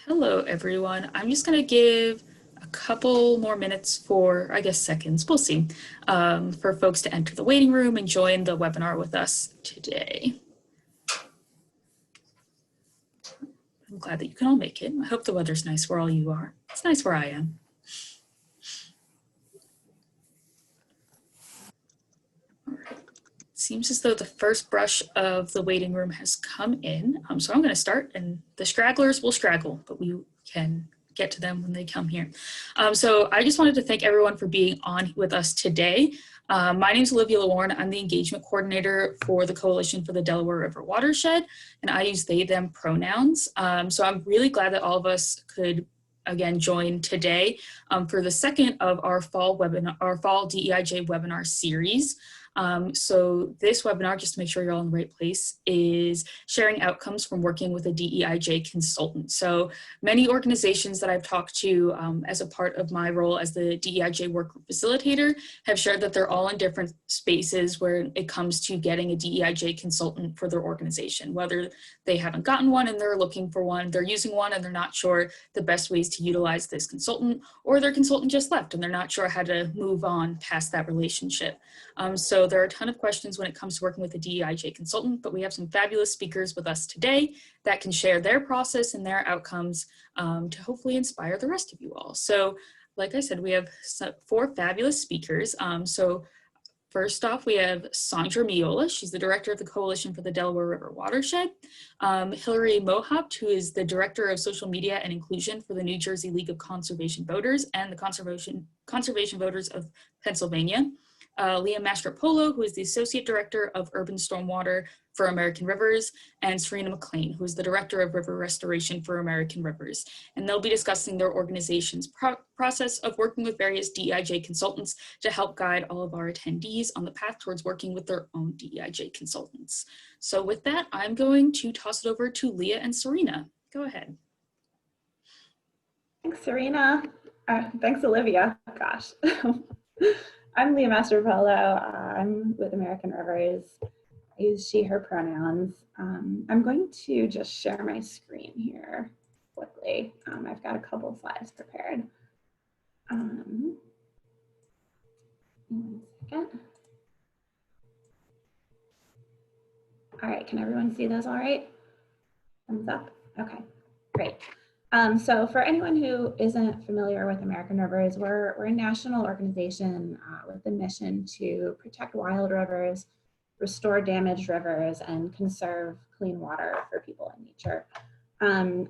Hello, everyone. I'm just going to give a couple more minutes for, I guess, seconds, we'll see, for folks to enter the waiting room and join the webinar with us today. I'm glad that you can all make it. I hope the weather's nice where all you are. It's nice where I am. All right. Seems as though the first brush of the waiting room has come in. So I'm going to start, and the stragglers will straggle, but we can get to them when they come here. So I just wanted to thank everyone for being on with us today. My name is Olivia Le Warn. I'm the engagement coordinator for the Coalition for the Delaware River Watershed, and I use they, them pronouns. So I'm really glad that all of us could again join today for the second of our fall webinar, our fall DEIJ webinar series. So this webinar, just to make sure you're all in the right place, is sharing outcomes from working with a DEIJ consultant. So many organizations that I've talked to as a part of my role as the DEIJ work facilitator have shared that they're all in different spaces where it comes to getting a DEIJ consultant for their organization, whether they haven't gotten one and they're looking for one, they're using one and they're not sure the best ways to utilize this consultant, or their consultant just left and they're not sure how to move on past that relationship. So there are a ton of questions when it comes to working with a DEIJ consultant, but we have some fabulous speakers with us today that can share their process and their outcomes to hopefully inspire the rest of you all. So like I said, we have 4 fabulous speakers. So first off, we have Sandra Mola. She's the director of the Coalition for the Delaware River Watershed. Hillary Mohabt, who is the director of social media and inclusion for the New Jersey League of Conservation Voters and the Conservation Voters of Pennsylvania. Leah Mastropolo, who is the Associate Director of Urban Stormwater for American Rivers, and Serena McLean, who is the Director of River Restoration for American Rivers. And they'll be discussing their organization's process of working with various DEIJ consultants to help guide all of our attendees on the path towards working with their own DEIJ consultants. So with that, I'm going to toss it over to Leah and Serena. Go ahead. Thanks, Serena. Thanks, Olivia. Gosh. I'm Leah Mastropolo. I'm with American Rivers. I use she, her pronouns. I'm going to just share my screen here quickly. I've got a couple slides prepared. 1 second. All right, can everyone see those all right? Thumbs up? Okay, great. So for anyone who isn't familiar with American Rivers, we're a national organization with the mission to protect wild rivers, restore damaged rivers, and conserve clean water for people and nature.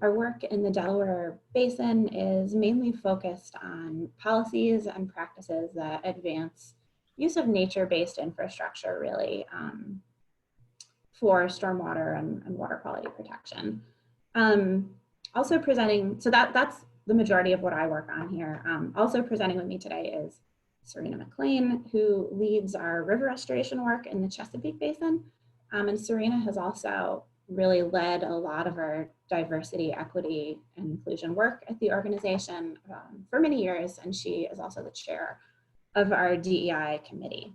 Our work in the Delaware Basin is mainly focused on policies and practices that advance use of nature-based infrastructure, really, for stormwater and water quality protection. Also presenting, so that's the majority of what I work on here. Also presenting with me today is Serena McLean, who leads our river restoration work in the Chesapeake Basin. And Serena has also really led a lot of our diversity, equity, and inclusion work at the organization for many years, and she is also the chair of our DEI committee.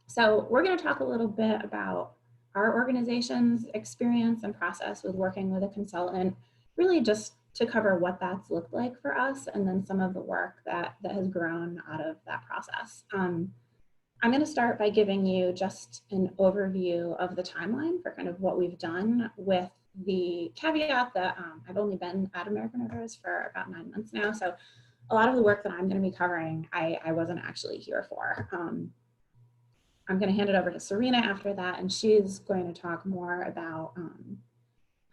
So we're going to talk a little bit about our organization's experience and process with working with a consultant, really just to cover what that's looked like for us, and then some of the work that has grown out of that process. I'm going to start by giving you just an overview of the timeline for kind of what we've done, with the caveat that I've only been at American Rivers for about 9 months now, so a lot of the work that I'm going to be covering, I wasn't actually here for. I'm going to hand it over to Serena after that, and she's going to talk more about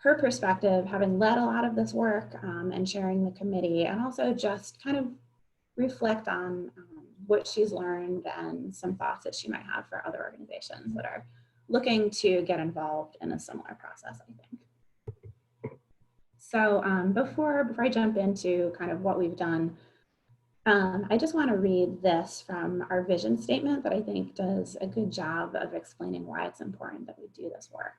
her perspective, having led a lot of this work and chairing the committee, and also just kind of reflect on what she's learned and some thoughts that she might have for other organizations that are looking to get involved in a similar process, I think. So before I jump into kind of what we've done, I just want to read this from our vision statement that I think does a good job of explaining why it's important that we do this work.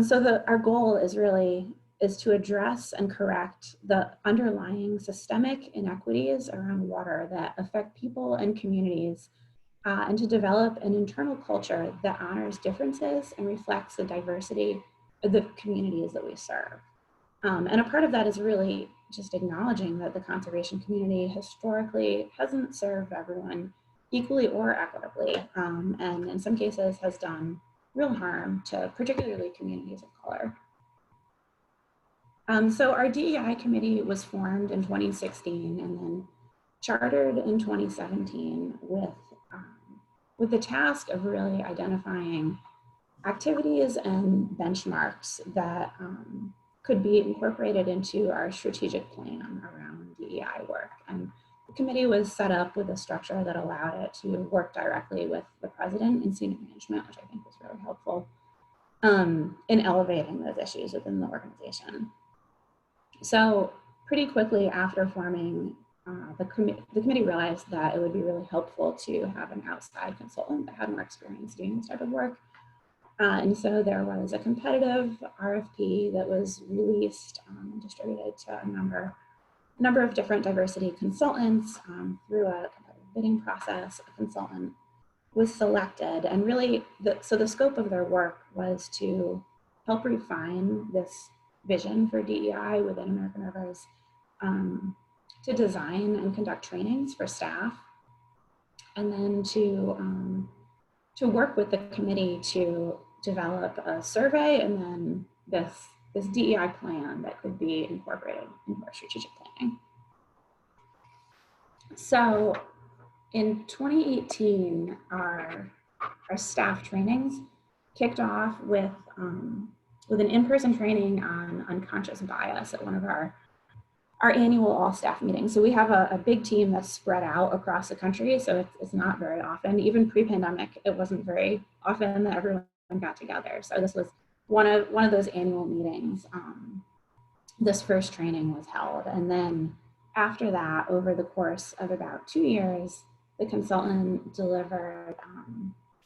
So our goal is to address and correct the underlying systemic inequities around water that affect people and communities, and to develop an internal culture that honors differences and reflects the diversity of the communities that we serve. And a part of that is really just acknowledging that the conservation community historically hasn't served everyone equally or equitably, and in some cases has done real harm to particularly communities of color. So our DEI committee was formed in 2016 and then chartered in 2017 with the task of really identifying activities and benchmarks that could be incorporated into our strategic plan around DEI work. And the committee was set up with a structure that allowed it to work directly with the president and senior management, which I think was really helpful in elevating those issues within the organization. So pretty quickly after forming the committee realized that it would be really helpful to have an outside consultant that had more experience doing this type of work. And so there was a competitive RFP that was released and distributed to a number of different diversity consultants through a competitive bidding process. A consultant was selected, and really, so the scope of their work was to help refine this vision for DEI within American Rivers, to design and conduct trainings for staff, and then to work with the committee to develop a survey and then this DEI plan that could be incorporated into our strategic planning. So in 2018, our staff trainings kicked off with an in-person training on unconscious bias at one of our annual all staff meetings. So we have a big team that's spread out across the country. So it's not very often, even pre-pandemic, it wasn't very often that everyone got together. So this was one of those annual meetings. This first training was held. And then after that, over the course of about 2 years, the consultant delivered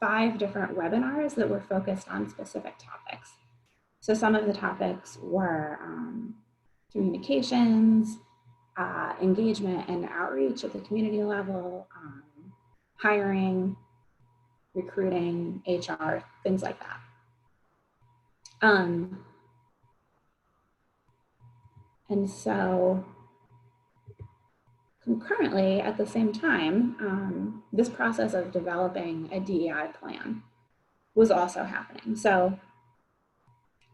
5 different webinars that were focused on specific topics. So some of the topics were communications, engagement and outreach at the community level, hiring, recruiting, HR, things like that. And so concurrently, at the same time, this process of developing a DEI plan was also happening. So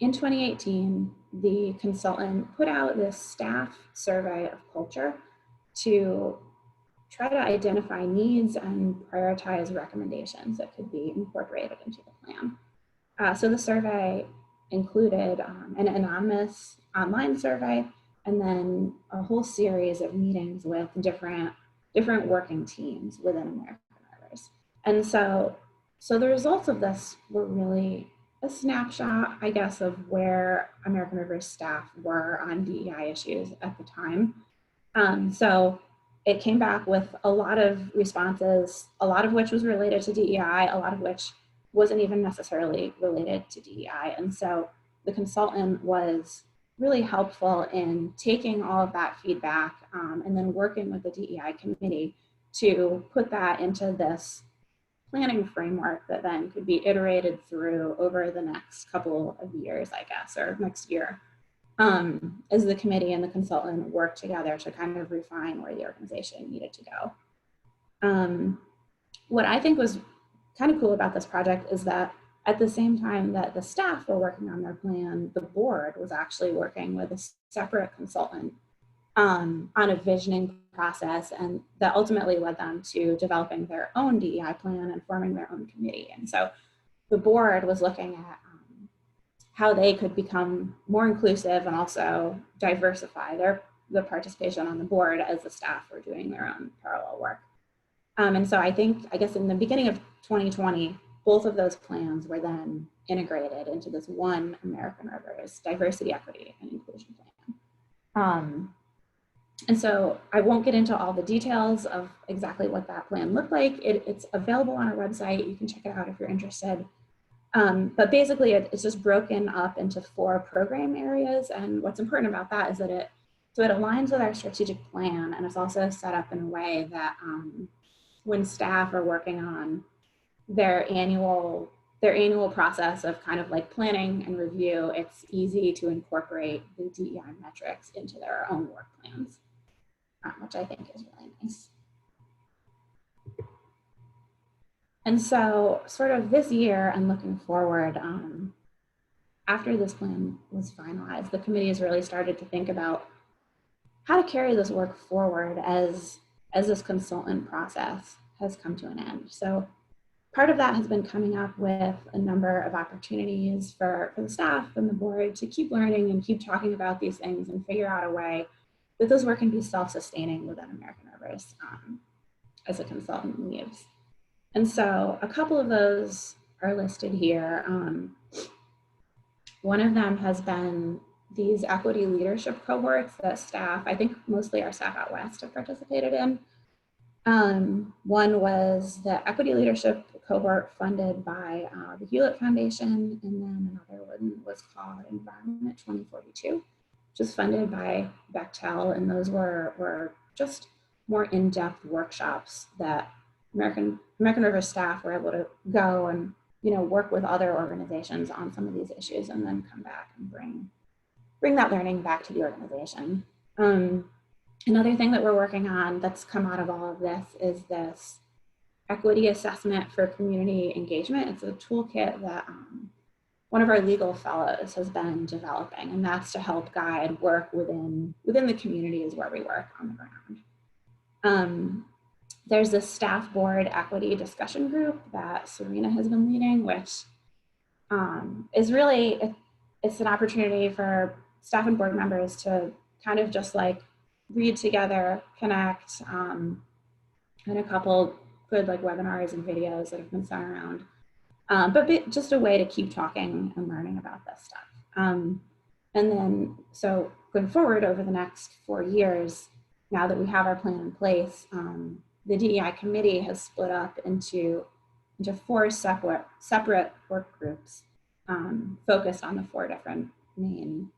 in 2018, the consultant put out this staff survey of culture to try to identify needs and prioritize recommendations that could be incorporated into the plan. So the survey included an anonymous online survey and then a whole series of meetings with different working teams within American Rivers. And so the results of this were really a snapshot, I guess, of where American Rivers staff were on DEI issues at the time. So it came back with a lot of responses, a lot of which was related to DEI, a lot of which wasn't even necessarily related to DEI. And so the consultant was really helpful in taking all of that feedback and then working with the DEI committee to put that into this planning framework that then could be iterated through over the next couple of years, I guess, or next year, as the committee and the consultant work together to kind of refine where the organization needed to go. What I think was kind of cool about this project is that at the same time that the staff were working on their plan, the board was actually working with a separate consultant on a visioning process, and that ultimately led them to developing their own DEI plan and forming their own committee. And so the board was looking at how they could become more inclusive and also diversify the participation on the board as the staff were doing their own parallel work. And so I guess in the beginning of 2020, both of those plans were then integrated into this one American Rivers diversity, equity, and inclusion plan. And so I won't get into all the details of exactly what that plan looked like. It's available on our website. You can check it out if you're interested. But basically it's just broken up into 4 program areas. And what's important about that is that it aligns with our strategic plan, and it's also set up in a way that when staff are working on their annual their annual process of kind of like planning and review, it's easy to incorporate the DEI metrics into their own work plans, which I think is really nice. And so sort of this year and looking forward, after this plan was finalized, the committee has really started to think about how to carry this work forward as this consultant process has come to an end. So part of that has been coming up with a number of opportunities for the staff and the board to keep learning and keep talking about these things and figure out a way that this work can be self-sustaining within American Rivers as a consultant leaves. And so a couple of those are listed here. One of them has been these equity leadership cohorts that staff, I think mostly our staff out west, have participated in. One was the equity leadership cohort funded by the Hewlett Foundation, and then another one was called Environment 2042, which was funded by Bechtel, and those were just more in-depth workshops that American River staff were able to go and work with other organizations on some of these issues, and then come back and bring that learning back to the organization. Another thing that we're working on that's come out of all of this is this equity assessment for community engagement. It's a toolkit that one of our legal fellows has been developing, and that's to help guide work within the communities where we work on the ground. There's this staff board equity discussion group that Serena has been leading, which is really, it's an opportunity for staff and board members to kind of just like read together, connect, and a couple good like webinars and videos that have been sent around, but just a way to keep talking and learning about this stuff. And then, so going forward over the next 4 years, now that we have our plan in place, the DEI committee has split up into 4 separate work groups focused on the 4 different main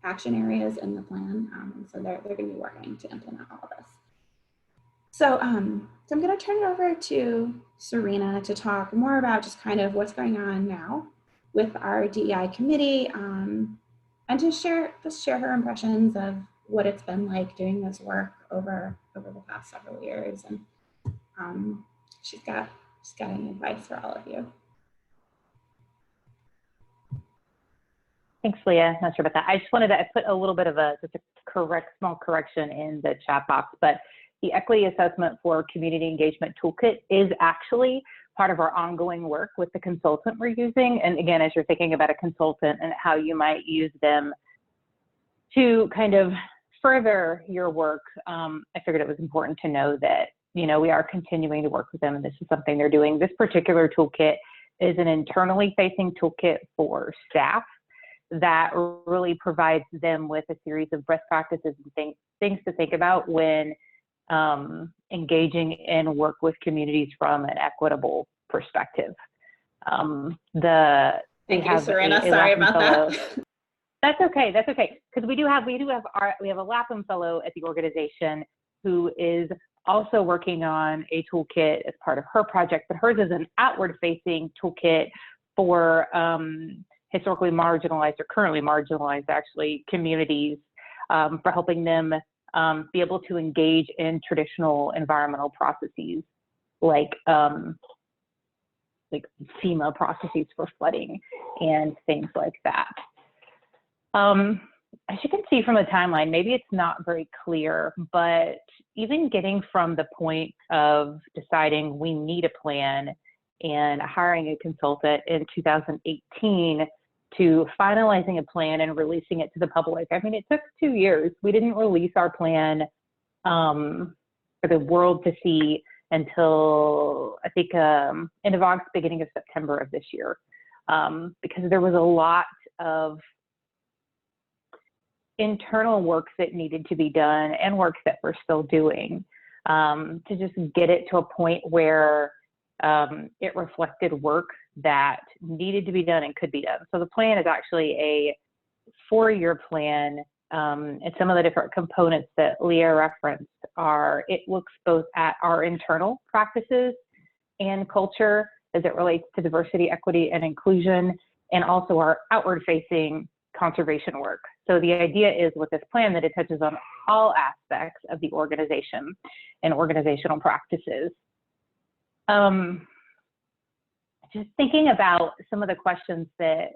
action areas in the plan. So they're going to be working to implement all of this. So, so I'm going to turn it over to Serena to talk more about just kind of what's going on now with our DEI committee, and to share her impressions of what it's been like doing this work over the past several years. And she's got any advice for all of you. Thanks, Leah. Not sure about that. I just wanted to I put a little bit of just a small correction in the chat box, but the equity assessment for community engagement toolkit is actually part of our ongoing work with the consultant we're using. And again, as you're thinking about a consultant and how you might use them to kind of further your work, I figured it was important to know that, we are continuing to work with them, and this is something they're doing. This particular toolkit is an internally facing toolkit for staff that really provides them with a series of best practices and things to think about when engaging in work with communities from an equitable perspective. Thank you, Serena. Sorry about that. That's okay. That's okay. Because we have a Lapham fellow at the organization who is also working on a toolkit as part of her project, but hers is an outward-facing toolkit for historically marginalized or currently marginalized, actually, communities, for helping them be able to engage in traditional environmental processes like FEMA processes for flooding and things like that. As you can see from the timeline, maybe it's not very clear, but even getting from the point of deciding we need a plan and hiring a consultant in 2018 to finalizing a plan and releasing it to the public. I mean, it took 2 years. We didn't release our plan for the world to see until, I think, end of August, beginning of September of this year, because there was a lot of internal work that needed to be done and work that we're still doing to just get it to a point where it reflected work that needed to be done and could be done. So the plan is actually a 4-year plan, and some of the different components that Leah referenced it looks both at our internal practices and culture, as it relates to diversity, equity, and inclusion, and also our outward-facing conservation work. So the idea is with this plan that it touches on all aspects of the organization and organizational practices. Just thinking about some of the questions that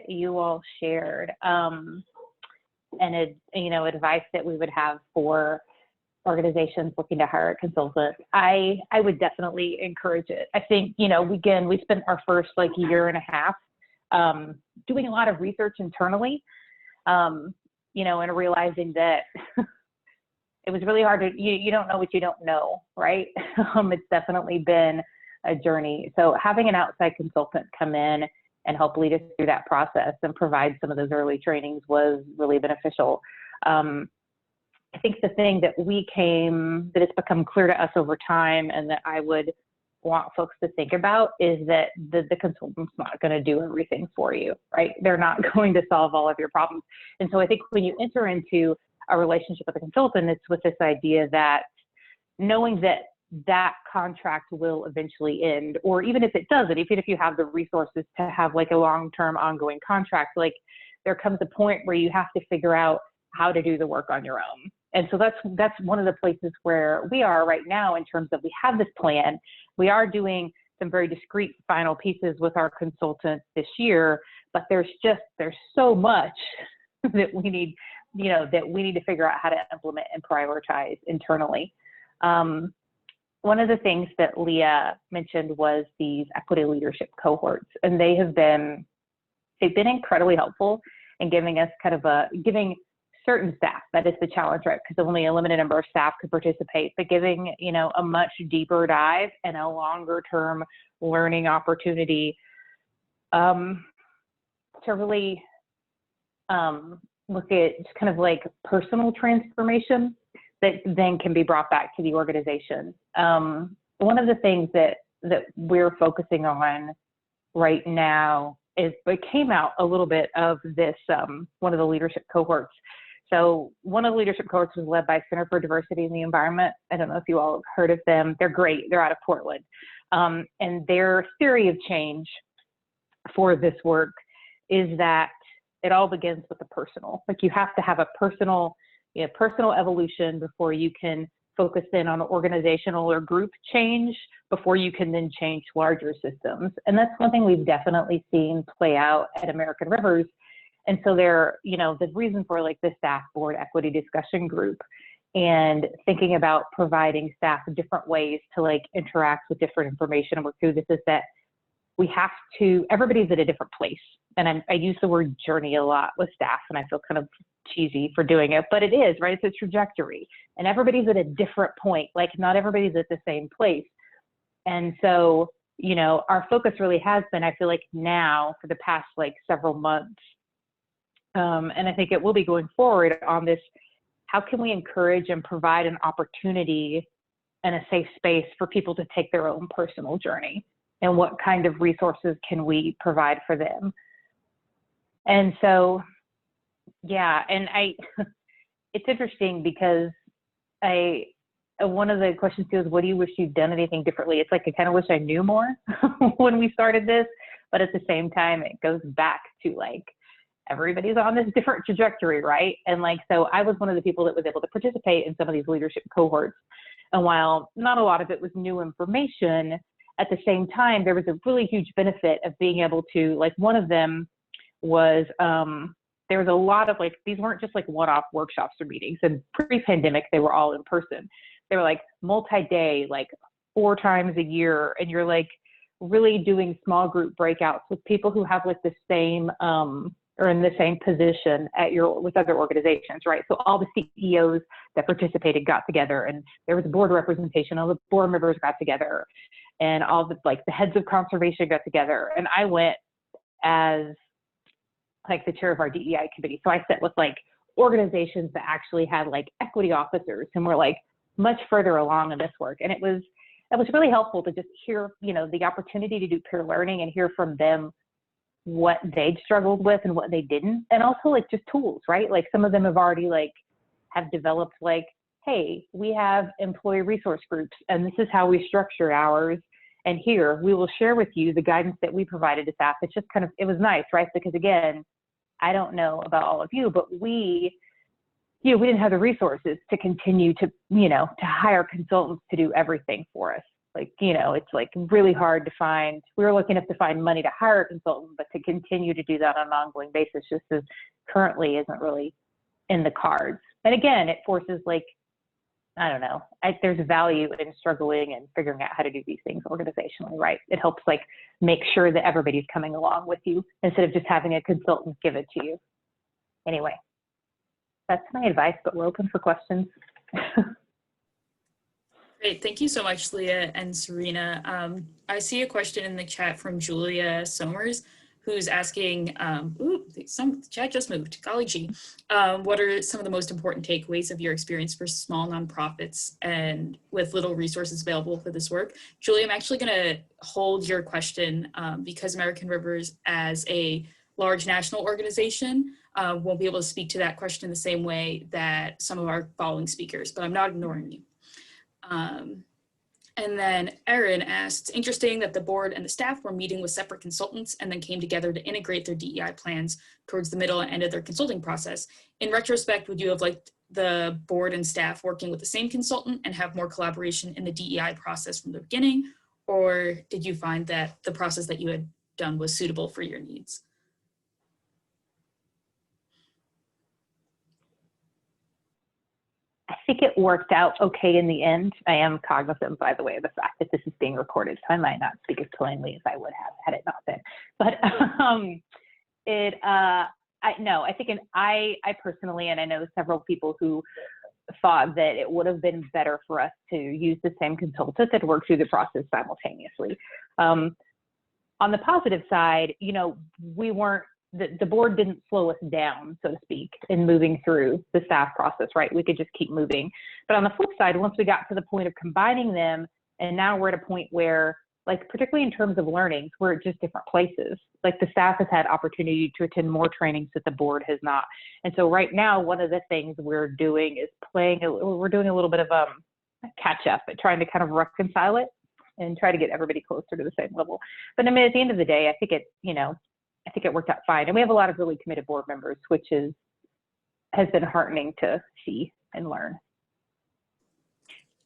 you all shared, and advice that we would have for organizations looking to hire a consultant, I would definitely encourage it. I think, we spent our first year and a half doing a lot of research internally, and realizing that it was really hard to, you don't know what you don't know, right? It's definitely been a journey. So having an outside consultant come in and help lead us through that process and provide some of those early trainings was really beneficial. I think the thing that it's become clear to us over time, and that I would want folks to think about, is that the consultant's not going to do everything for you, right? They're not going to solve all of your problems. And so I think when you enter into a relationship with a consultant, it's with this idea that knowing that contract will eventually end, or even if it doesn't, even if you have the resources to have a long-term ongoing contract, there comes a point where you have to figure out how to do the work on your own. And so that's one of the places where we are right now, in terms of we have this plan. We are doing some very discrete final pieces with our consultants this year, but there's so much that we need, to figure out how to implement and prioritize internally. One of the things that Leah mentioned was these equity leadership cohorts, and they've been incredibly helpful in giving us giving certain staff, that is the challenge, right? Because only a limited number of staff could participate, but giving, a much deeper dive and a longer term learning opportunity to really look at just personal transformation that then can be brought back to the organization. One of the things that we're focusing on right now is, it came out a little bit of this, one of the leadership cohorts. So one of the leadership cohorts was led by Center for Diversity in the Environment. I don't know if you all have heard of them. They're great. They're out of Portland. And their theory of change for this work is that it all begins with the personal. You have to have a personal evolution before you can focus in on organizational or group change, before you can then change larger systems. And that's one thing we've definitely seen play out at American Rivers. And so the reason for the staff board equity discussion group and thinking about providing staff different ways to interact with different information and work through this is that everybody's at a different place. And I use the word journey a lot with staff, and I feel kind of cheesy for doing it, but it is, right? It's a trajectory, and everybody's at a different point. Not everybody's at the same place. And so, our focus really has been, I feel now for the past several months, and I think it will be going forward on this, how can we encourage and provide an opportunity and a safe space for people to take their own personal journey, and what kind of resources can we provide for them? And so, yeah, and it's interesting because one of the questions too is, what do you wish you'd done anything differently? It's I kind of wish I knew more when we started this, but at the same time, it goes back to everybody's on this different trajectory, right? And so I was one of the people that was able to participate in some of these leadership cohorts. And while not a lot of it was new information, at the same time, there was a really huge benefit of being able to, one of them was, there was a lot of these weren't just one-off workshops or meetings. And pre-pandemic, they were all in person. They were multi-day, 4 times a year. And you're really doing small group breakouts with people who have the same, or in the same position with other organizations, right? So all the CEOs that participated got together, and there was board representation. All the board members got together, and all the the heads of conservation got together. And I went as the chair of our DEI committee. So I sat with organizations that actually had equity officers and were much further along in this work. And it was really helpful to just hear, the opportunity to do peer learning and hear from them what they'd struggled with and what they didn't. And also just tools, right? Some of them have already have developed hey, we have employee resource groups and this is how we structure ours. And here we will share with you the guidance that we provided to staff. It's just kind of, it was nice, right? Because again, I don't know about all of you, but we didn't have the resources to continue to, to hire consultants to do everything for us. Like, it's like really hard to find, we were lucky enough to find money to hire a consultant, but to continue to do that on an ongoing basis just as currently isn't really in the cards. And again, it forces like, I don't know, there's value in struggling and figuring out how to do these things organizationally, right? It helps like make sure that everybody's coming along with you instead of just having a consultant give it to you. Anyway, that's my advice, but we're open for questions. Great, thank you so much, Leah and Serena. I see a question in the chat from Julia Somers, who's asking, the chat just moved, golly gee. What are some of the most important takeaways of your experience for small nonprofits and with little resources available for this work? Julia, I'm actually gonna hold your question because American Rivers as a large national organization won't be able to speak to that question in the same way that some of our following speakers, but I'm not ignoring you. And then Erin asked, interesting that the board and the staff were meeting with separate consultants and then came together to integrate their DEI plans towards the middle and end of their consulting process. In retrospect, would you have liked the board and staff working with the same consultant and have more collaboration in the DEI process from the beginning? Or did you find that the process that you had done was suitable for your needs? I think it worked out okay in the end. I am cognizant, by the way, of the fact that this is being recorded, so I might not speak as plainly as I would have had it not been. But I think I personally, and I know several people who thought that it would have been better for us to use the same consultant that worked through the process simultaneously. On the positive side, we weren't, the board didn't slow us down, so to speak, in moving through the staff process, right? We could just keep moving. But on the flip side, once we got to the point of combining them, and now we're at a point where, like, particularly in terms of learnings, we're at just different places. Like the staff has had opportunity to attend more trainings that the board has not. And so right now, one of the things we're doing is we're doing a little bit of catch up, but trying to kind of reconcile it and try to get everybody closer to the same level. But I mean, at the end of the day, I think it worked out fine. And we have a lot of really committed board members, which has been heartening to see and learn.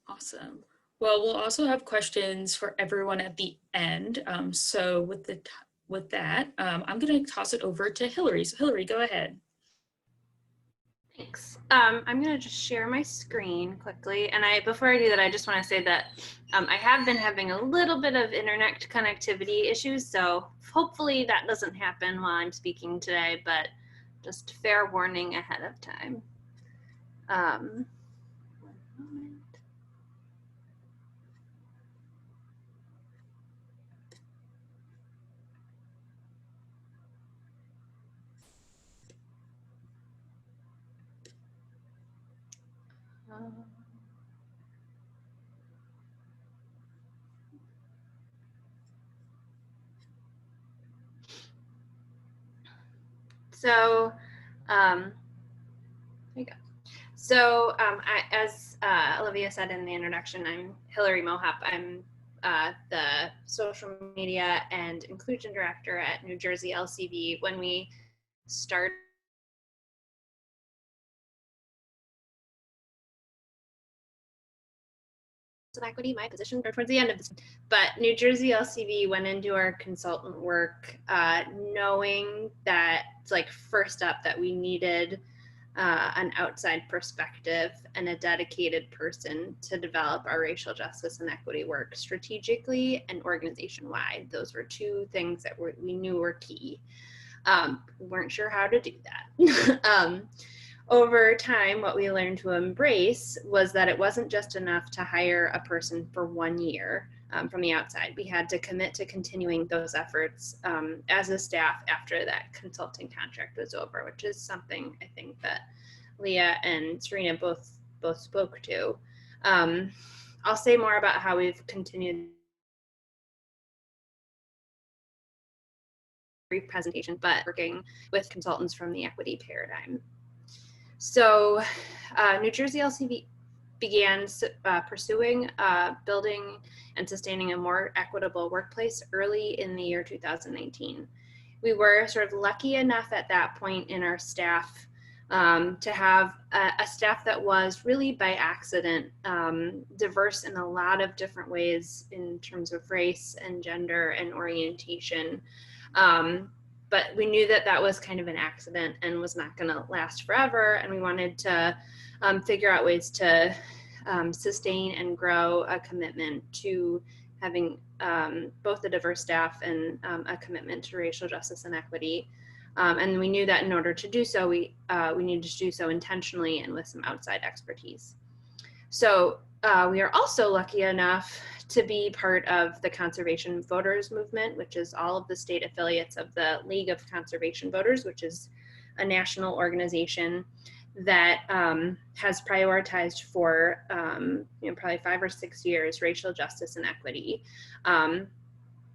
Awesome. Well, we'll also have questions for everyone at the end. So with that, I'm going to toss it over to Hillary. So Hillary, go ahead. Thanks. I'm going to just share my screen quickly. And before I do that, I just want to say that I have been having a little bit of internet connectivity issues. So hopefully that doesn't happen while I'm speaking today, but just fair warning ahead of time. One moment. So, there you go. So, as Olivia said in the introduction, I'm Hillary Mohap. I'm the social media and inclusion director at New Jersey LCV. When we started equity, my position towards the end of this, but New Jersey LCV went into our consultant work knowing that, like, first up, that we needed an outside perspective and a dedicated person to develop our racial justice and equity work strategically and organization-wide. Those were two things that we knew were key. We weren't sure how to do that. Over time, what we learned to embrace was that it wasn't just enough to hire a person for 1 year from the outside. We had to commit to continuing those efforts as a staff after that consulting contract was over, which is something I think that Leah and Serena both spoke to. I'll say more about how we've continued brief presentation, but working with consultants from the equity paradigm. So New Jersey LCV began pursuing building and sustaining a more equitable workplace early in the year 2019. We were sort of lucky enough at that point in our staff to have a staff that was really by accident diverse in a lot of different ways in terms of race and gender and orientation. But we knew that that was kind of an accident and was not going to last forever. And we wanted to figure out ways to sustain and grow a commitment to having both a diverse staff and a commitment to racial justice and equity. And we knew that in order to do so, we needed to do so intentionally and with some outside expertise. So we are also lucky enough to be part of the Conservation Voters Movement, which is all of the state affiliates of the League of Conservation Voters, which is a national organization that has prioritized for probably 5 or 6 years racial justice and equity.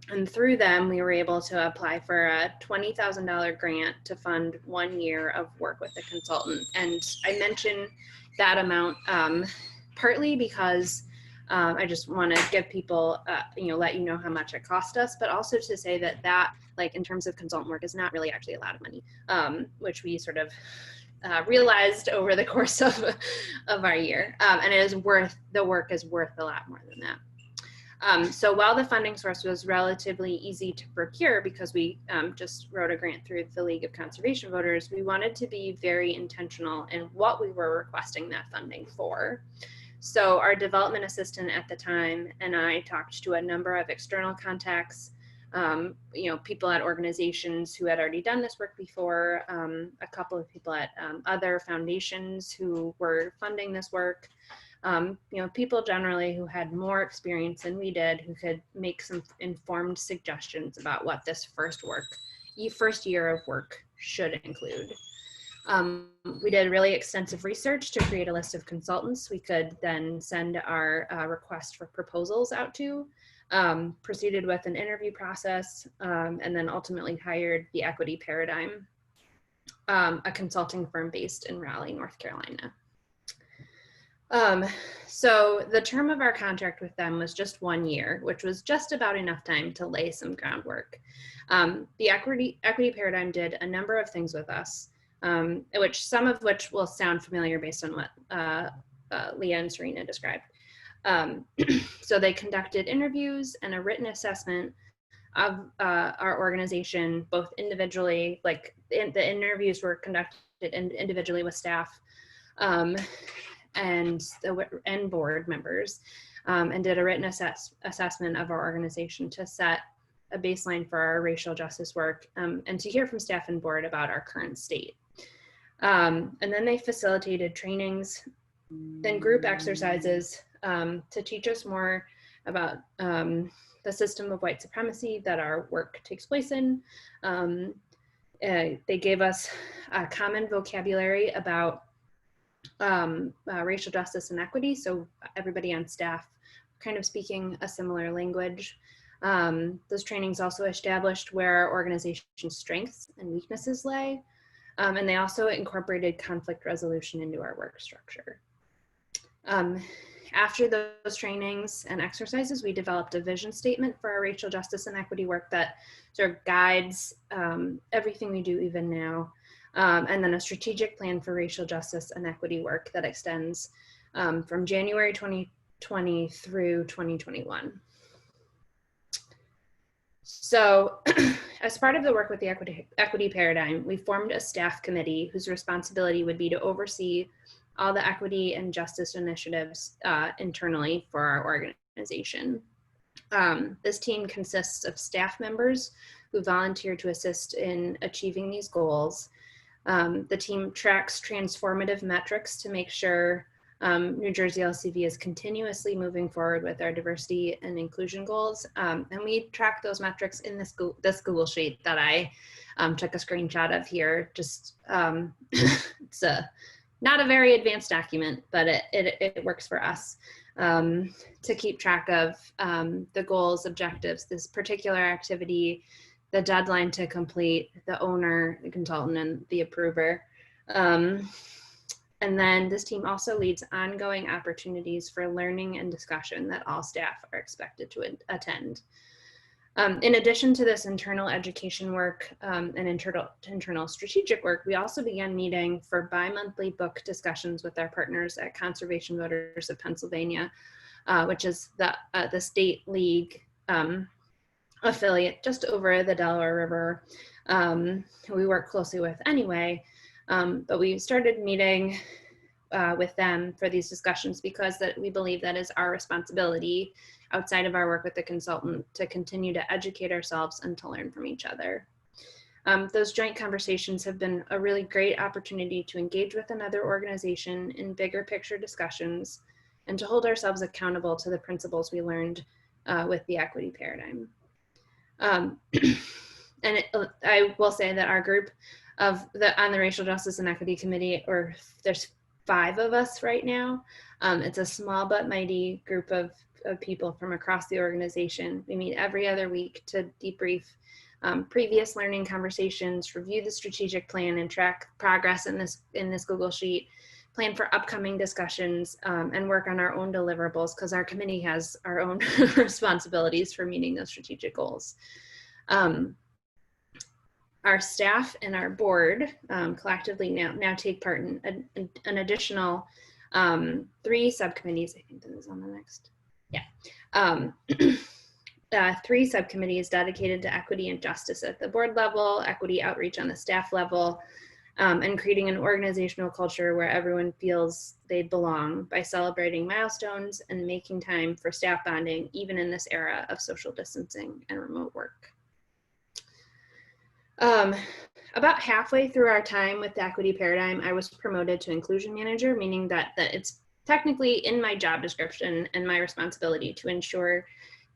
And through them, we were able to apply for a $20,000 grant to fund 1 year of work with a consultant. And I mention that amount partly because I just want to give people, let you know how much it cost us, but also to say that like in terms of consultant work is not really actually a lot of money, which we sort of realized over the course of our year. And the work is worth a lot more than that. So while the funding source was relatively easy to procure because we just wrote a grant through the League of Conservation Voters, we wanted to be very intentional in what we were requesting that funding for. So our development assistant at the time and I talked to a number of external contacts, people at organizations who had already done this work before, a couple of people at other foundations who were funding this work, people generally who had more experience than we did, who could make some informed suggestions about what this first year of work should include. We did really extensive research to create a list of consultants we could then send our request for proposals out to, proceeded with an interview process, and then ultimately hired the Equity Paradigm, a consulting firm based in Raleigh, North Carolina. So the term of our contract with them was just 1 year, which was just about enough time to lay some groundwork. The Equity Paradigm did a number of things with us, some of which will sound familiar based on what Leah and Serena described. So they conducted interviews and a written assessment of our organization, both individually, like the interviews were conducted individually with staff, and board members, and did a written assessment of our organization to set a baseline for our racial justice work, and to hear from staff and board about our current state. And then they facilitated trainings and group exercises to teach us more about the system of white supremacy that our work takes place in. They gave us a common vocabulary about racial justice and equity, so everybody on staff kind of speaking a similar language. Those trainings also established where our organization's strengths and weaknesses lay, and they also incorporated conflict resolution into our work structure. After those trainings and exercises, we developed a vision statement for our racial justice and equity work that sort of guides everything we do even now. And then a strategic plan for racial justice and equity work that extends from January 2020 through 2021. So as part of the work with the Equity Paradigm, we formed a staff committee whose responsibility would be to oversee all the equity and justice initiatives internally for our organization. This team consists of staff members who volunteer to assist in achieving these goals. The team tracks transformative metrics to make sure New Jersey LCV is continuously moving forward with our diversity and inclusion goals. And we track those metrics in this Google Sheet that I took a screenshot of here. Just it's not a very advanced document, but it works for us to keep track of the goals, objectives, this particular activity, the deadline to complete, the owner, the consultant, and the approver. And then this team also leads ongoing opportunities for learning and discussion that all staff are expected to attend. In addition to this internal education work and internal strategic work, we also began meeting for bi-monthly book discussions with our partners at Conservation Voters of Pennsylvania, which is the state league affiliate just over the Delaware River, who we work closely with anyway. But we started meeting with them for these discussions because we believe that is our responsibility outside of our work with the consultant to continue to educate ourselves and to learn from each other. Those joint conversations have been a really great opportunity to engage with another organization in bigger picture discussions and to hold ourselves accountable to the principles we learned with the equity paradigm. I will say that our group on the Racial Justice and Equity Committee, or there's 5 of us right now. It's a small but mighty group of people from across the organization. We meet every other week to debrief previous learning conversations, review the strategic plan, and track progress in this Google Sheet, plan for upcoming discussions, and work on our own deliverables because our committee has our own responsibilities for meeting those strategic goals. Our staff and our board collectively now take part in an additional 3 subcommittees. I think that is on the next. Yeah. 3 subcommittees dedicated to equity and justice at the board level, equity outreach on the staff level, and creating an organizational culture where everyone feels they belong by celebrating milestones and making time for staff bonding, even in this era of social distancing and remote work. About halfway through our time with the equity paradigm, I was promoted to inclusion manager, meaning that it's technically in my job description and my responsibility to ensure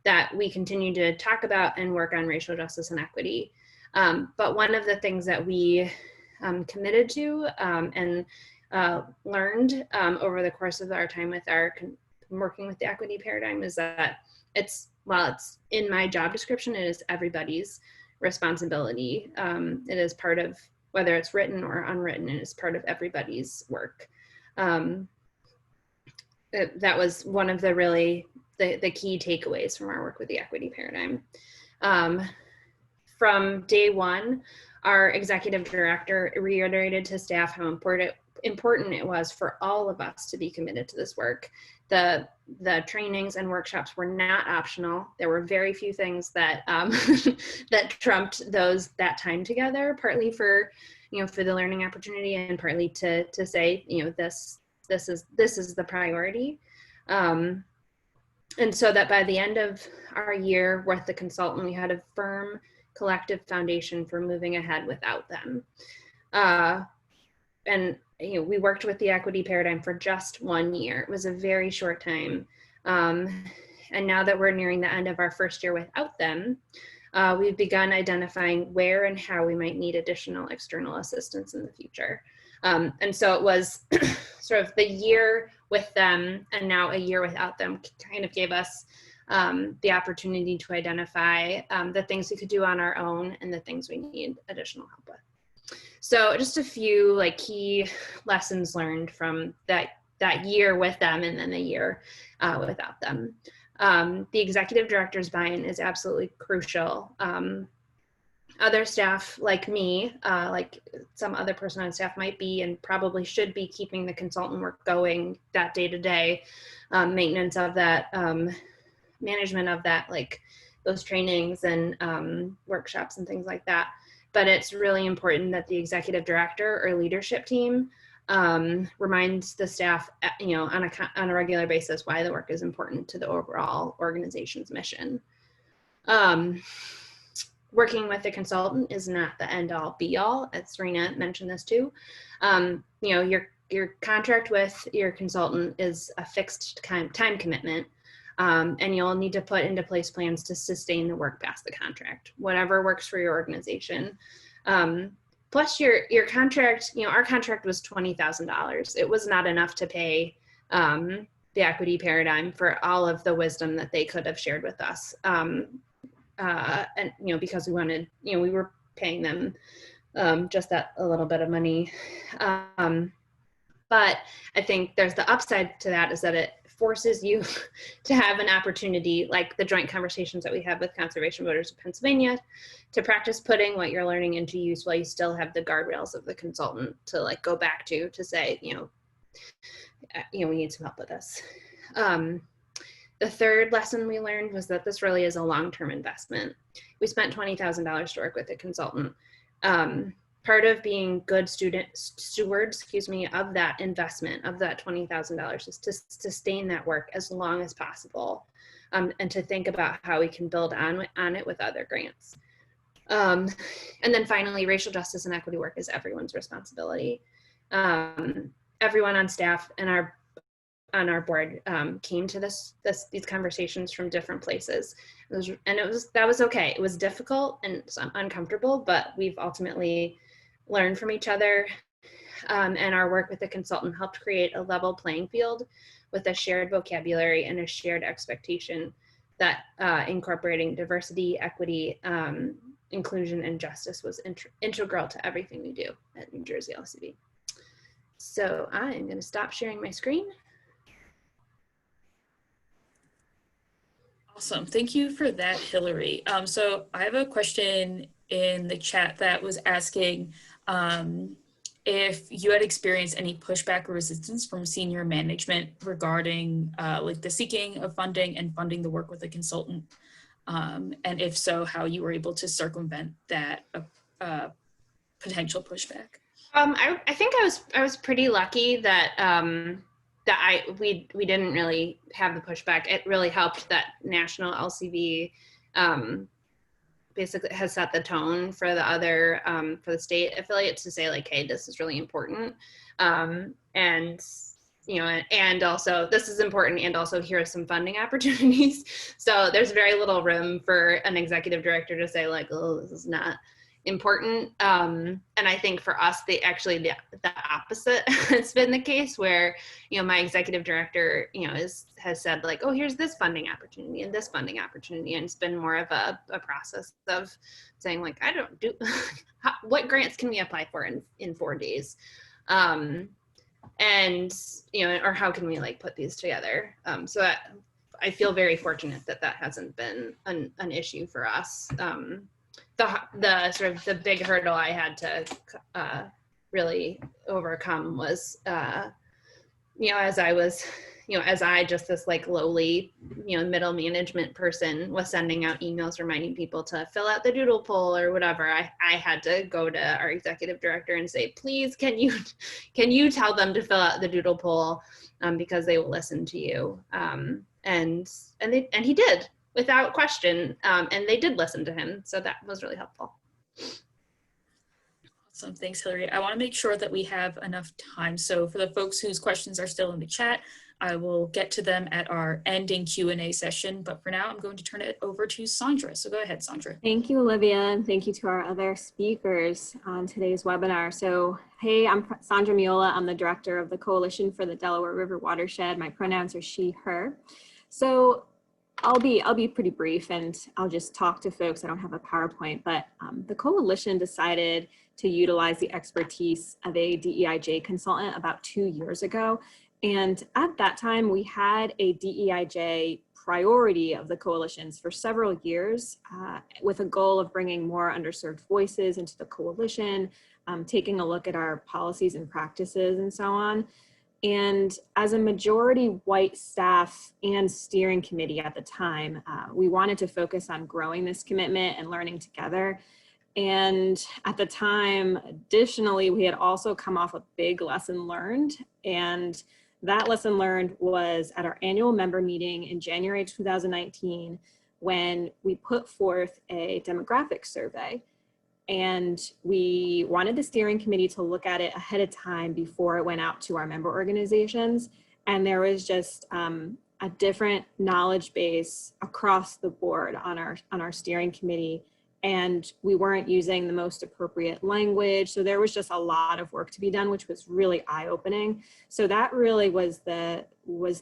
that we continue to talk about and work on racial justice and equity. But one of the things that we committed to and learned over the course of our time with working with the equity paradigm is that while it's in my job description, it is everybody's responsibility. It is part of, whether it's written or unwritten, it is part of everybody's work. That was one of the key takeaways from our work with the equity paradigm. From day one, our executive director reiterated to staff how important it was for all of us to be committed to this work. The trainings and workshops were not optional. There were very few things that that trumped that time together, partly for the learning opportunity and partly to say, this is the priority. And so that by the end of our year with the consultant, we had a firm collective foundation for moving ahead without them. And we worked with the equity paradigm for just 1 year. It was a very short time. And now that we're nearing the end of our first year without them, we've begun identifying where and how we might need additional external assistance in the future. And so it was sort of the year with them and now a year without them kind of gave us the opportunity to identify the things we could do on our own and the things we need additional help with. So just a few key lessons learned from that year with them and then the year without them. The executive director's buy-in is absolutely crucial. Other staff like me, like some other person on staff might be and probably should be keeping the consultant work going that day to day, maintenance of that, management of that, those trainings and workshops and things like that. But it's really important that the executive director or leadership team reminds the staff, on a regular basis why the work is important to the overall organization's mission. Working with a consultant is not the end all be all, as Serena mentioned this too. Your contract with your consultant is a fixed time commitment, and you'll need to put into place plans to sustain the work past the contract, whatever works for your organization. Plus your contract, our contract was $20,000. It was not enough to pay the equity paradigm for all of the wisdom that they could have shared with us. And because we wanted, we were paying them just that a little bit of money. But I think there's the upside to that is that it forces you to have an opportunity, like the joint conversations that we have with Conservation Voters of Pennsylvania, to practice putting what you're learning into use while you still have the guardrails of the consultant to like go back to say, we need some help with this. The third lesson we learned was that this really is a long-term investment. We spent $20,000 to work with a consultant. Part of being good stewards, of that investment, of that $20,000 is to sustain that work as long as possible, and to think about how we can build on it with other grants. And then finally, racial justice and equity work is everyone's responsibility. Everyone on staff and on our board came to these conversations from different places. That was okay. It was difficult and uncomfortable, but we've ultimately learned from each other, and our work with the consultant helped create a level playing field with a shared vocabulary and a shared expectation that incorporating diversity, equity, inclusion, and justice was integral to everything we do at New Jersey LCV. So I'm going to stop sharing my screen. Awesome. Thank you for that, Hillary. So I have a question in the chat that was asking if you had experienced any pushback or resistance from senior management regarding like the seeking of funding and funding the work with a consultant. And if so, how you were able to circumvent that potential pushback. I think I was pretty lucky that we didn't really have the pushback. It really helped that national LCV basically has set the tone for the other for the state affiliates to say like, hey, this is really important, and also this is important, and also here are some funding opportunities. So there's very little room for an executive director to say like, oh, this is not important. And I think for us, the opposite has been the case, where my executive director has said like, oh, here's this funding opportunity and this funding opportunity, and it's been more of a process of saying like, I don't do what grants can we apply for in 4 days, and or how can we like put these together. So that, I feel very fortunate that hasn't been an issue for us. The sort of the big hurdle I had to really overcome was, as I just this like lowly, middle management person was sending out emails reminding people to fill out the doodle poll or whatever. I had to go to our executive director and say, please, can you tell them to fill out the doodle poll, because they will listen to you. And he did, without question, and they did listen to him. So that was really helpful. Awesome, thanks, Hillary. I want to make sure that we have enough time. So for the folks whose questions are still in the chat, I will get to them at our ending Q&A session. But for now, I'm going to turn it over to Sandra. So go ahead, Sandra. Thank you, Olivia, and thank you to our other speakers on today's webinar. So, hey, I'm Sandra Mola. I'm the director of the Coalition for the Delaware River Watershed. My pronouns are she, her. So I'll be pretty brief, and I'll just talk to folks. I don't have a PowerPoint, but the coalition decided to utilize the expertise of a DEIJ consultant about 2 years ago. And at that time, we had a DEIJ priority of the coalitions for several years, with a goal of bringing more underserved voices into the coalition, taking a look at our policies and practices and so on. And as a majority white staff and steering committee at the time, we wanted to focus on growing this commitment and learning together. And at the time, additionally, we had also come off a big lesson learned. And that lesson learned was at our annual member meeting in January 2019, when we put forth a demographic survey. And we wanted the steering committee to look at it ahead of time before it went out to our member organizations. And there was just a different knowledge base across the board on our steering committee. And we weren't using the most appropriate language. So there was just a lot of work to be done, which was really eye-opening. So that really was the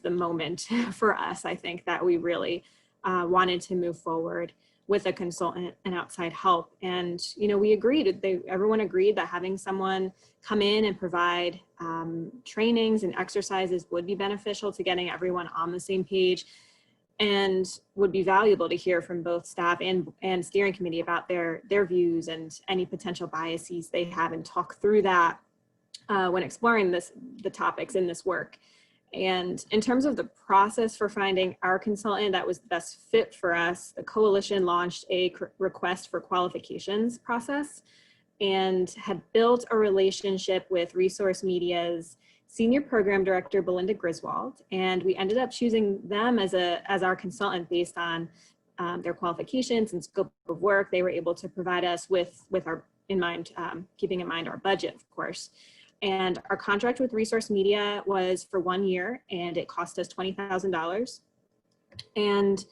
moment for us, I think, that we really wanted to move forward. with a consultant and outside help. And, you know, we agreed, everyone agreed that having someone come in and provide trainings and exercises would be beneficial to getting everyone on the same page, and would be valuable to hear from both staff and steering committee about their views and any potential biases they have, and talk through that when exploring the topics in this work. And in terms of the process for finding our consultant that was the best fit for us, the coalition launched a request for qualifications process and had built a relationship with Resource Media's Senior Program Director, Belinda Griswold. And we ended up choosing them as our consultant based on their qualifications and scope of work. They were able to provide us with our keeping in mind our budget, of course. And our contract with Resource Media was for 1 year, and it cost us $20,000. And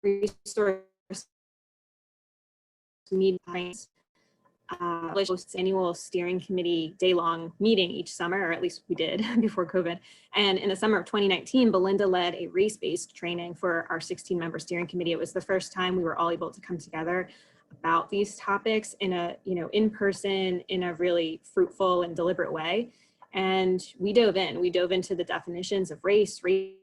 Resource Media hosts annual steering committee day-long meeting each summer, or at least we did before COVID. And in the summer of 2019, Belinda led a race-based training for our 16-member steering committee. It was the first time we were all able to come together about these topics in a, in person, in a really fruitful and deliberate way. And we dove into the definitions of racism,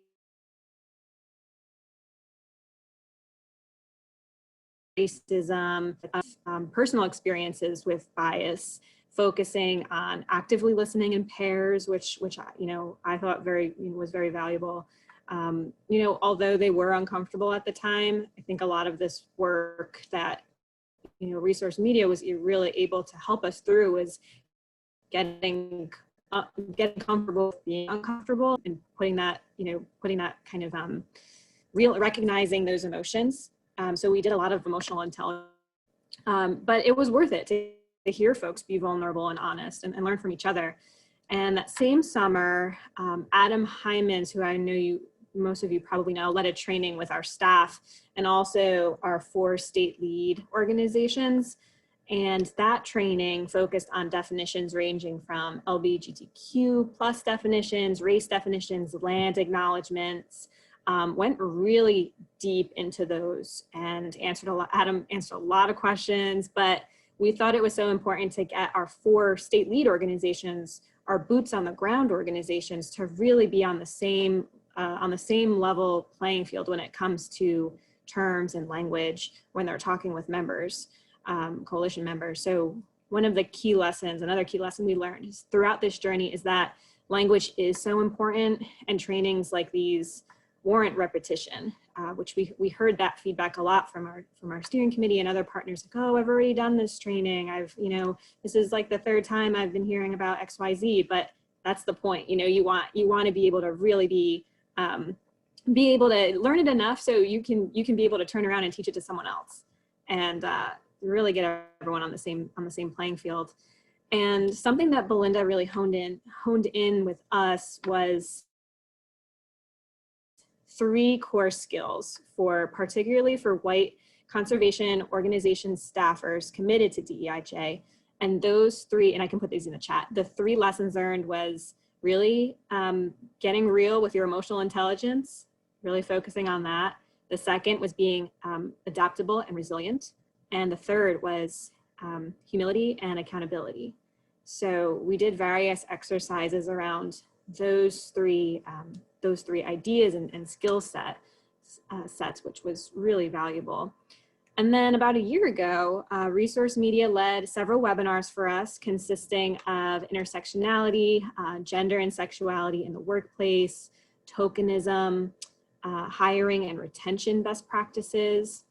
personal experiences with bias, focusing on actively listening in pairs, which I thought was very valuable. Although they were uncomfortable at the time, I think a lot of this work that Resource Media was really able to help us through was getting comfortable with being uncomfortable, and putting that kind of recognizing those emotions. So we did a lot of emotional intelligence, but it was worth it to hear folks be vulnerable and honest and learn from each other. And that same summer, Adam Hymans, who I know most of you probably know, led a training with our staff and also our 4 state lead organizations. And that training focused on definitions ranging from LGBTQ plus definitions, race definitions, land acknowledgements, went really deep into those, and Adam answered a lot of questions, but we thought it was so important to get our 4 state lead organizations, our boots on the ground organizations, to really be on the same level playing field when it comes to terms and language when they're talking with members, coalition members. So another key lesson we learned is throughout this journey is that language is so important, and trainings like these warrant repetition, which we heard that feedback a lot from our steering committee and other partners, like, oh, I've already done this training. This is like the 3rd time I've been hearing about XYZ, but that's the point. You want to be able to really be able to learn it enough so you can be able to turn around and teach it to someone else, and really get everyone on the same playing field. And something that Belinda really honed in with us was 3 core skills particularly for white conservation organization staffers committed to DEIJ. And those 3, and I can put these in the chat, the 3 lessons learned was really getting real with your emotional intelligence, really focusing on that. The second was being adaptable and resilient. And the third was humility and accountability. So we did various exercises around those three ideas and skill sets, which was really valuable. And then about a year ago, Resource Media led several webinars for us consisting of intersectionality, gender and sexuality in the workplace, tokenism, hiring and retention best practices.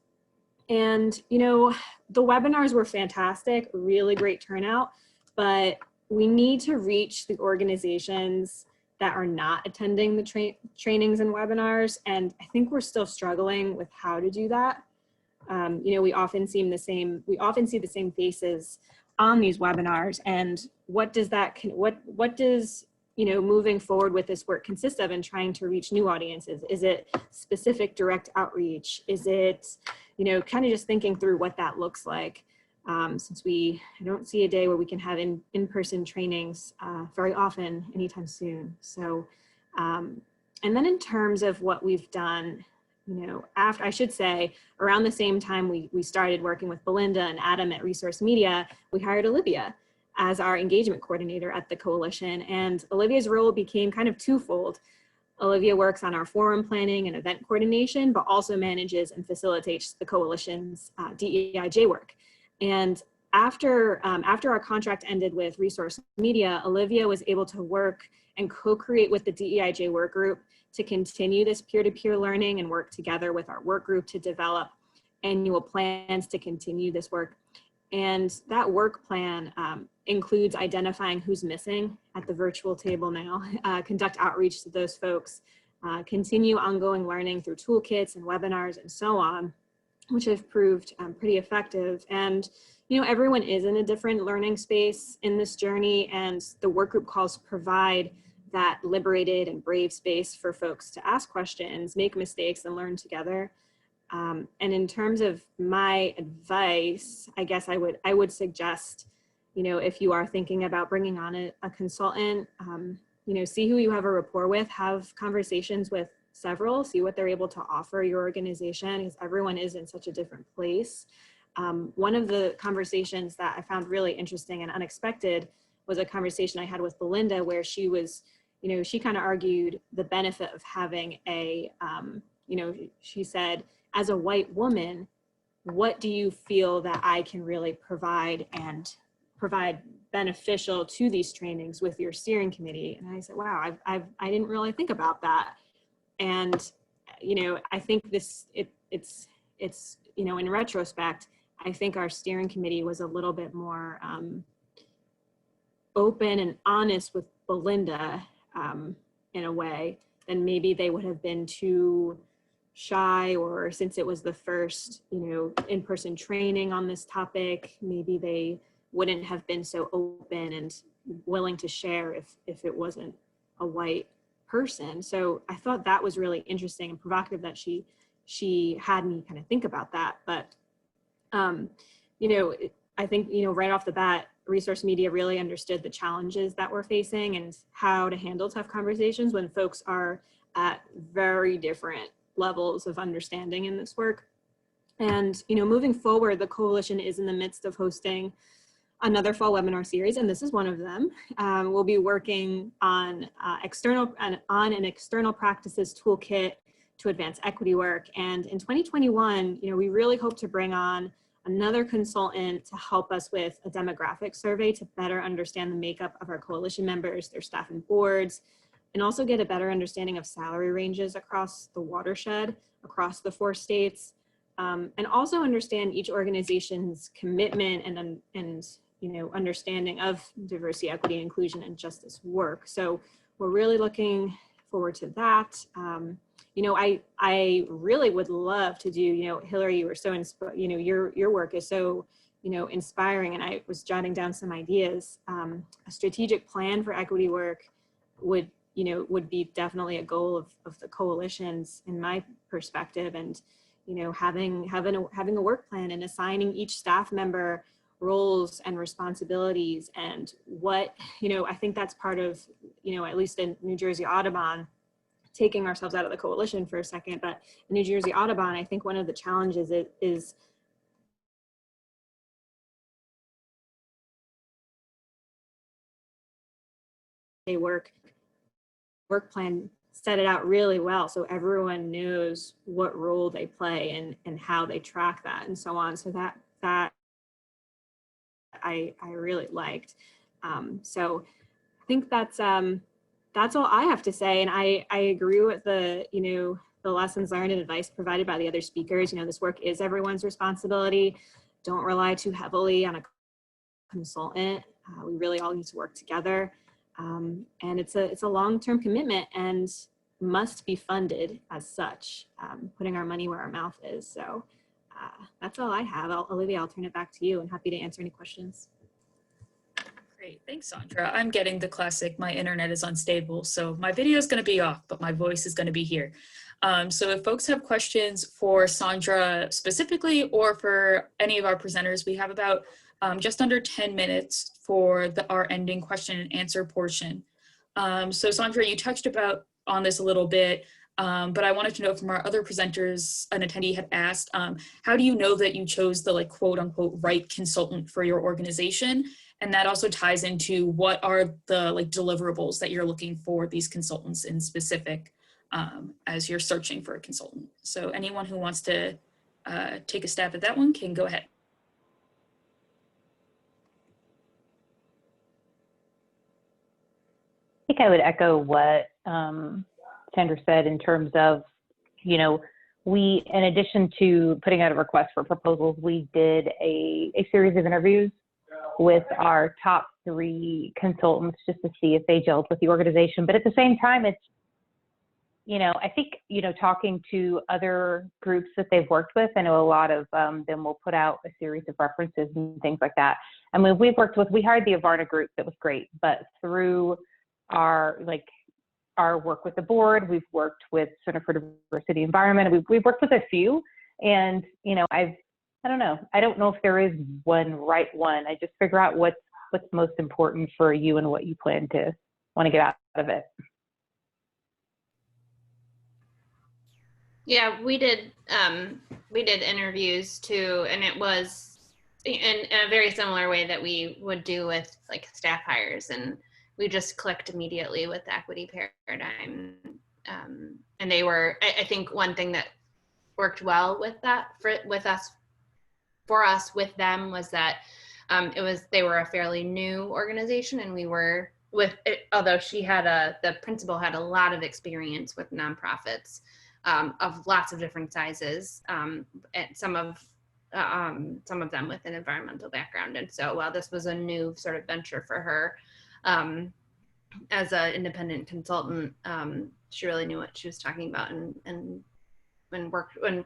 And, the webinars were fantastic, really great turnout, but we need to reach the organizations that are not attending the trainings and webinars. And I think we're still struggling with how to do that. We often see the same faces on these webinars. And what does moving forward with this work consist of in trying to reach new audiences? Is it specific direct outreach? Is it, kind of just thinking through what that looks like? since I don't see a day where we can have in-person trainings very often anytime soon. So, and then in terms of what we've done, after, I should say, around the same time we started working with Belinda and Adam at Resource Media, we hired Olivia as our engagement coordinator at the coalition. And Olivia's role became kind of twofold. Olivia works on our forum planning and event coordination, but also manages and facilitates the coalition's DEIJ work. And after our contract ended with Resource Media, Olivia was able to work and co-create with the DEIJ work group to continue this peer-to-peer learning and work together with our work group to develop annual plans to continue this work. And that work plan includes identifying who's missing at the virtual table now, conduct outreach to those folks, continue ongoing learning through toolkits and webinars and so on, which have proved pretty effective. And everyone is in a different learning space in this journey, and the work group calls provide that liberated and brave space for folks to ask questions, make mistakes, and learn together. And in terms of my advice, I guess I would suggest, if you are thinking about bringing on a consultant, see who you have a rapport with, have conversations with several, see what they're able to offer your organization, because everyone is in such a different place. One of the conversations that I found really interesting and unexpected was a conversation I had with Belinda, where she was, she kind of argued the benefit of having a, she said, as a white woman, what do you feel that I can really provide beneficial to these trainings with your steering committee? And I said, wow, I didn't really think about that. And, I think it's in retrospect, I think our steering committee was a little bit more open and honest with Belinda in a way than maybe they would have been too shy, or since it was the first, in-person training on this topic, maybe they wouldn't have been so open and willing to share if it wasn't a white person. So I thought that was really interesting and provocative that she had me kind of think about that. But, I think, right off the bat, Resource Media really understood the challenges that we're facing and how to handle tough conversations when folks are at very different levels of understanding in this work. And, moving forward, the coalition is in the midst of hosting another fall webinar series, and this is one of them. We'll be working on an external practices toolkit to advance equity work. And in 2021, we really hope to bring on another consultant to help us with a demographic survey to better understand the makeup of our coalition members, their staff and boards, and also get a better understanding of salary ranges across the watershed, across the 4 states, and also understand each organization's commitment and understanding of diversity, equity, inclusion, and justice work. So we're really looking forward to that. I really would love to do, Hillary, you were so, your work is so, inspiring, and I was jotting down some ideas. A strategic plan for equity work would be definitely a goal of the coalitions in my perspective, and, having a work plan and assigning each staff member roles and responsibilities, and what, I think that's part of, at least in New Jersey Audubon, taking ourselves out of the coalition for a second, but in New Jersey Audubon, I think one of the challenges is a work plan, set it out really well so everyone knows what role they play and how they track that and so on. So that I really liked. So I think that's all I have to say. And I agree with the lessons learned and advice provided by the other speakers. This work is everyone's responsibility. Don't rely too heavily on a consultant. We really all need to work together. And it's a long-term commitment and must be funded as such, putting our money where our mouth is. So that's all I have. Olivia, I'll turn it back to you, and happy to answer any questions. Great. Great, thanks, Sandra. I'm getting the classic, my internet is unstable, so my video is going to be off, but my voice is going to be here. So if folks have questions for Sandra specifically or for any of our presenters, we have about just under 10 minutes for our ending question and answer portion. So Sandra, you touched on this a little bit, but I wanted to know from our other presenters, an attendee had asked, how do you know that you chose the like quote unquote right consultant for your organization? And that also ties into what are the like deliverables that you're looking for these consultants in specific as you're searching for a consultant. So anyone who wants to take a stab at that one can go ahead. I think I would echo what Sandra said in terms of, you know, we, in addition to putting out a request for proposals, we did a series of interviews with our top 3 consultants just to see if they gelled with the organization. But at the same time, it's, you know, I think, you know, talking to other groups that they've worked with, I know a lot of them will put out a series of references and things like that. I mean, we hired the Avarna group, that was great, but through our work with the board, we've worked with Center for Diversity Environment, we've worked with a few, and, you know, I don't know. I don't know if there is one right one. I just figure out what's most important for you and what you want to get out of it. Yeah, we did interviews too, and it was in a very similar way that we would do with like staff hires, and we just clicked immediately with the equity paradigm. And they were, I think one thing that worked well with that for us with them was that they were a fairly new organization, and we were with it, although the principal had a lot of experience with nonprofits of lots of different sizes, and some of them with an environmental background. And so while this was a new sort of venture for her as an independent consultant, she really knew what she was talking about and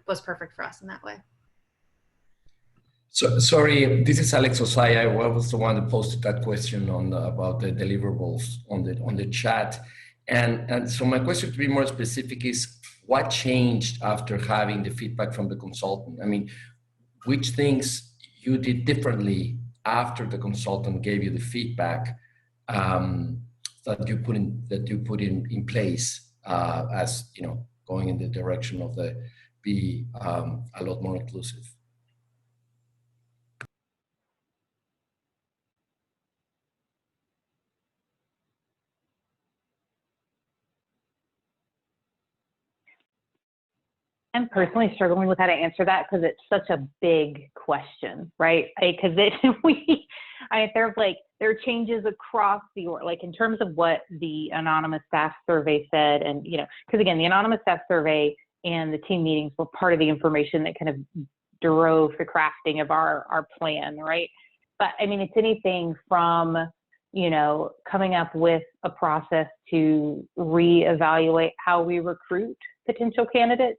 was perfect for us in that way. So, sorry, this is Alex Osaya. I was the one that posted that question about the deliverables on the chat. And so my question, to be more specific, is what changed after having the feedback from the consultant? I mean, which things you did differently after the consultant gave you the feedback that you put in place as, you know, going in the direction of be a lot more inclusive? I'm personally struggling with how to answer that because it's such a big question, right? Because there are changes across the org, like in terms of what the anonymous staff survey said, and you know, because again, the anonymous staff survey and the team meetings were part of the information that kind of drove the crafting of our plan, right? But I mean, it's anything from, you know, coming up with a process to reevaluate how we recruit potential candidates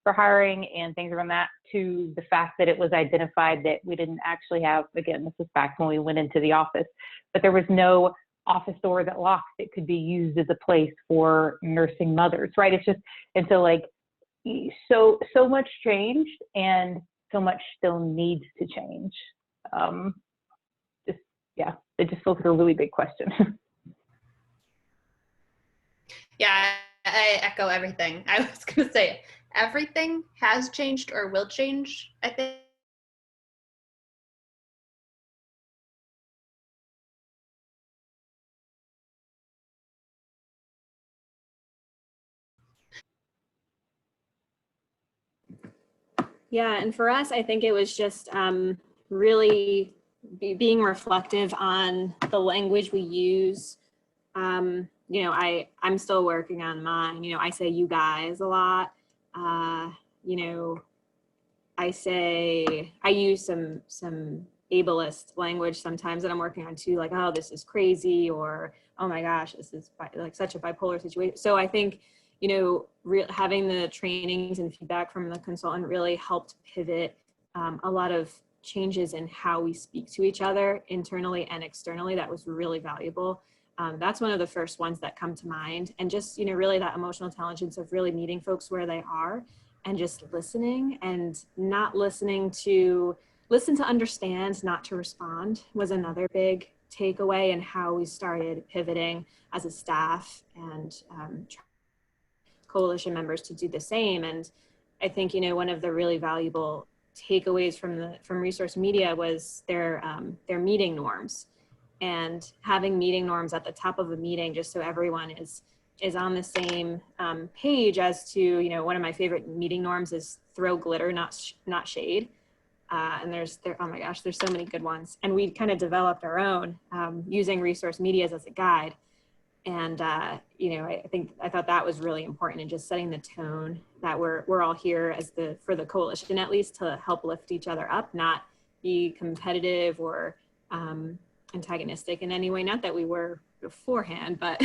for hiring and things around that, to the fact that it was identified that we didn't actually have, again, this was back when we went into the office, but there was no office door that locked that could be used as a place for nursing mothers, right? It's just, and so like, so much changed and so much still needs to change. Yeah, it just feels like a really big question. Yeah, I echo everything. I was going to say everything has changed or will change, I think. Yeah, and for us, I think it was just really being reflective on the language we use. You know, I'm still working on mine. You know, I say you guys a lot. You know, I use some ableist language sometimes that I'm working on too, like, oh, this is crazy, or oh my gosh, this is like such a bipolar situation. So I think, you know, having the trainings and feedback from the consultant really helped pivot a lot of changes in how we speak to each other internally and externally. That was really valuable. That's one of the first ones that come to mind. And just, you know, really that emotional intelligence of really meeting folks where they are and just listening, and not listening to, listen to understand, not to respond, was another big takeaway, and how we started pivoting as a staff and coalition members to do the same. And I think, you know, one of the really valuable takeaways from Resource Media was their meeting norms, and having meeting norms at the top of a meeting, just so everyone is on the same page as to, you know, one of my favorite meeting norms is throw glitter, not shade. And oh my gosh, there's so many good ones. And we kind of developed our own using Resource Medias as a guide. And, you know, I thought that was really important, in just setting the tone that we're all here for the coalition, at least, to help lift each other up, not be competitive or antagonistic in any way. Not that we were beforehand, but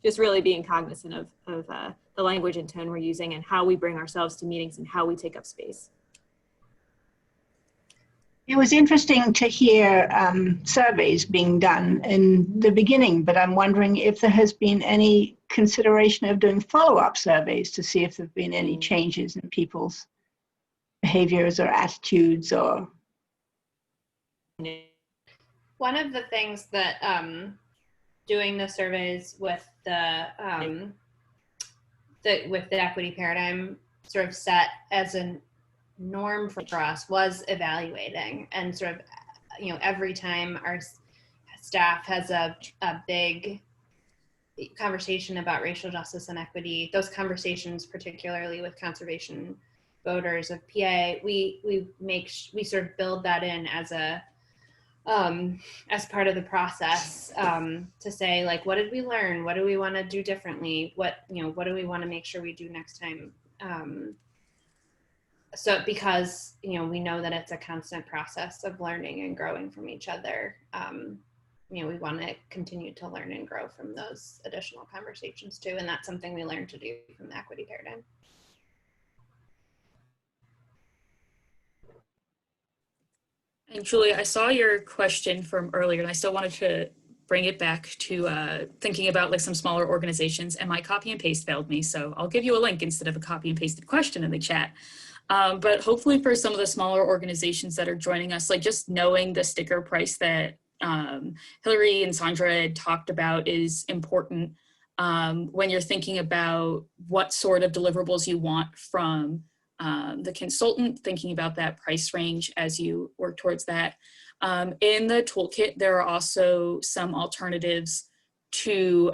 just really being cognizant of the language and tone we're using, and how we bring ourselves to meetings and how we take up space. It was interesting to hear surveys being done in the beginning, but I'm wondering if there has been any consideration of doing follow-up surveys to see if there have been any changes in people's behaviors or attitudes or... One of the things that doing the surveys with the equity paradigm sort of set as a norm for us was evaluating, and sort of, you know, every time our staff has a big conversation about racial justice and equity, those conversations, particularly with conservation voters of PA, we sort of build that in as a as part of the process, to say, like, what did we learn? What do we want to do differently? What do we want to make sure we do next time? So because, you know, we know that it's a constant process of learning and growing from each other, you know, we want to continue to learn and grow from those additional conversations too. And that's something we learned to do from the equity paradigm. And Julia, I saw your question from earlier, and I still wanted to bring it back to thinking about like some smaller organizations, and my copy and paste failed me. So I'll give you a link instead of a copy and pasted question in the chat. But hopefully for some of the smaller organizations that are joining us, like just knowing the sticker price that Hillary and Sandra had talked about is important when you're thinking about what sort of deliverables you want from the consultant, thinking about that price range as you work towards that. In the toolkit, there are also some alternatives to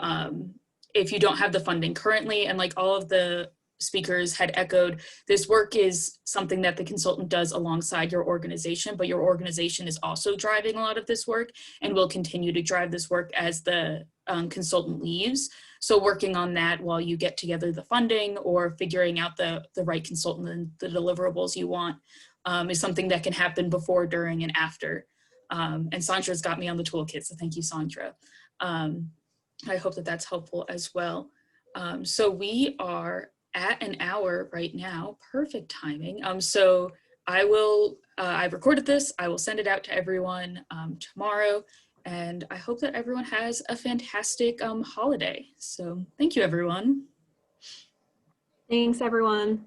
if you don't have the funding currently, and like all of the speakers had echoed, this work is something that the consultant does alongside your organization, but your organization is also driving a lot of this work and will continue to drive this work as the consultant leaves. So working on that while you get together the funding or figuring out the right consultant and the deliverables you want is something that can happen before, during, and after. And Sandra's got me on the toolkit, so thank you, Sandra. I hope that that's helpful as well. So we are at an hour right now, perfect timing. So I will, I've recorded this, I will send it out to everyone tomorrow, and I hope that everyone has a fantastic holiday. So thank you, everyone. Thanks, everyone.